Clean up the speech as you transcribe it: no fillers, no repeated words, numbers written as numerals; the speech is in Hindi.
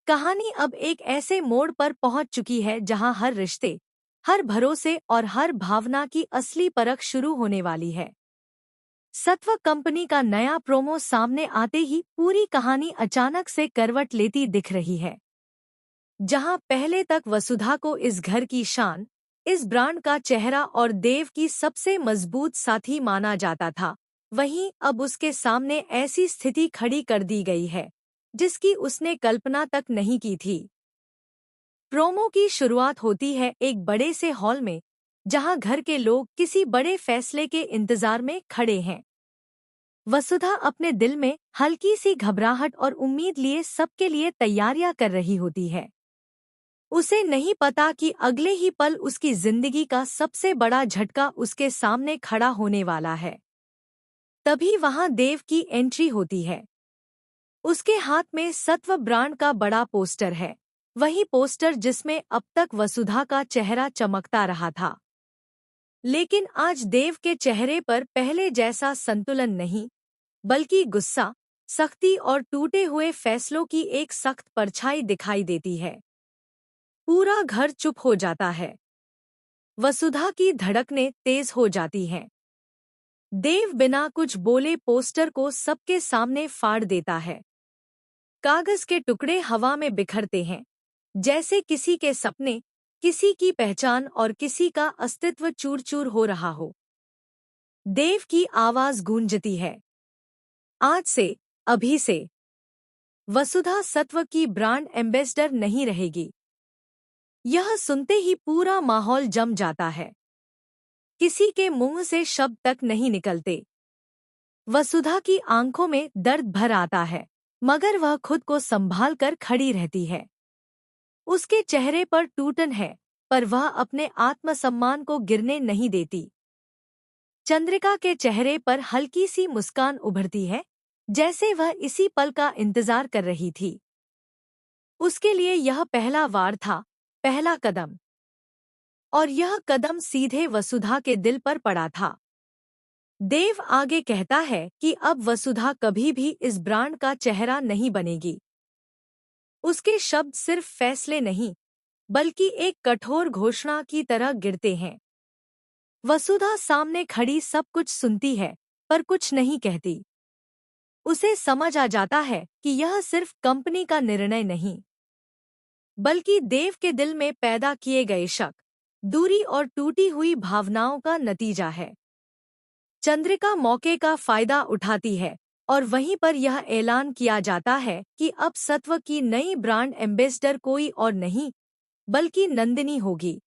कहानी अब एक ऐसे मोड़ पर पहुंच चुकी है जहां हर रिश्ते, हर भरोसे और हर भावना की असली परख शुरू होने वाली है। सत्व कंपनी का नया प्रोमो सामने आते ही पूरी कहानी अचानक से करवट लेती दिख रही है। जहां पहले तक वसुधा को इस घर की शान, इस ब्रांड का चेहरा और देव की सबसे मजबूत साथी माना जाता था, वहीं अब उसके सामने ऐसी स्थिति खड़ी कर दी गई है जिसकी उसने कल्पना तक नहीं की थी। प्रोमो की शुरुआत होती है एक बड़े से हॉल में, जहां घर के लोग किसी बड़े फैसले के इंतजार में खड़े हैं। वसुधा अपने दिल में हल्की सी घबराहट और उम्मीद लिए सबके लिए तैयारियां कर रही होती है। उसे नहीं पता कि अगले ही पल उसकी जिंदगी का सबसे बड़ा झटका उसके सामने खड़ा होने वाला है। तभी वहां देव की एंट्री होती है। उसके हाथ में सत्व ब्रांड का बड़ा पोस्टर है, वही पोस्टर जिसमें अब तक वसुधा का चेहरा चमकता रहा था। लेकिन आज देव के चेहरे पर पहले जैसा संतुलन नहीं, बल्कि गुस्सा, सख्ती और टूटे हुए फैसलों की एक सख्त परछाई दिखाई देती है। पूरा घर चुप हो जाता है। वसुधा की धड़कनें तेज हो जाती हैं। देव बिना कुछ बोले पोस्टर को सबके सामने फाड़ देता है। कागज के टुकड़े हवा में बिखरते हैं, जैसे किसी के सपने, किसी की पहचान और किसी का अस्तित्व चूर-चूर हो रहा हो। देव की आवाज गूंजती है, आज से, अभी से, वसुधा सत्व की ब्रांड एम्बेसडर नहीं रहेगी। यह सुनते ही पूरा माहौल जम जाता है। किसी के मुंह से शब्द तक नहीं निकलते। वसुधा की आंखों में दर्द भर आता है, मगर वह खुद को संभाल कर खड़ी रहती है। उसके चेहरे पर टूटन है, पर वह अपने आत्मसम्मान को गिरने नहीं देती। चंद्रिका के चेहरे पर हल्की सी मुस्कान उभरती है, जैसे वह इसी पल का इंतजार कर रही थी। उसके लिए यह पहला वार था, पहला कदम। और यह कदम सीधे वसुधा के दिल पर पड़ा था। देव आगे कहता है कि अब वसुधा कभी भी इस ब्रांड का चेहरा नहीं बनेगी। उसके शब्द सिर्फ फैसले नहीं, बल्कि एक कठोर घोषणा की तरह गिरते हैं। वसुधा सामने खड़ी सब कुछ सुनती है, पर कुछ नहीं कहती। उसे समझ आ जाता है कि यह सिर्फ कंपनी का निर्णय नहीं, बल्कि देव के दिल में पैदा किए गए शक, दूरी और टूटी हुई भावनाओं का नतीजा है। चंद्रिका मौके का फायदा उठाती है और वहीं पर यह ऐलान किया जाता है कि अब सत्व की नई ब्रांड एम्बेसडर कोई और नहीं, बल्कि नंदिनी होगी।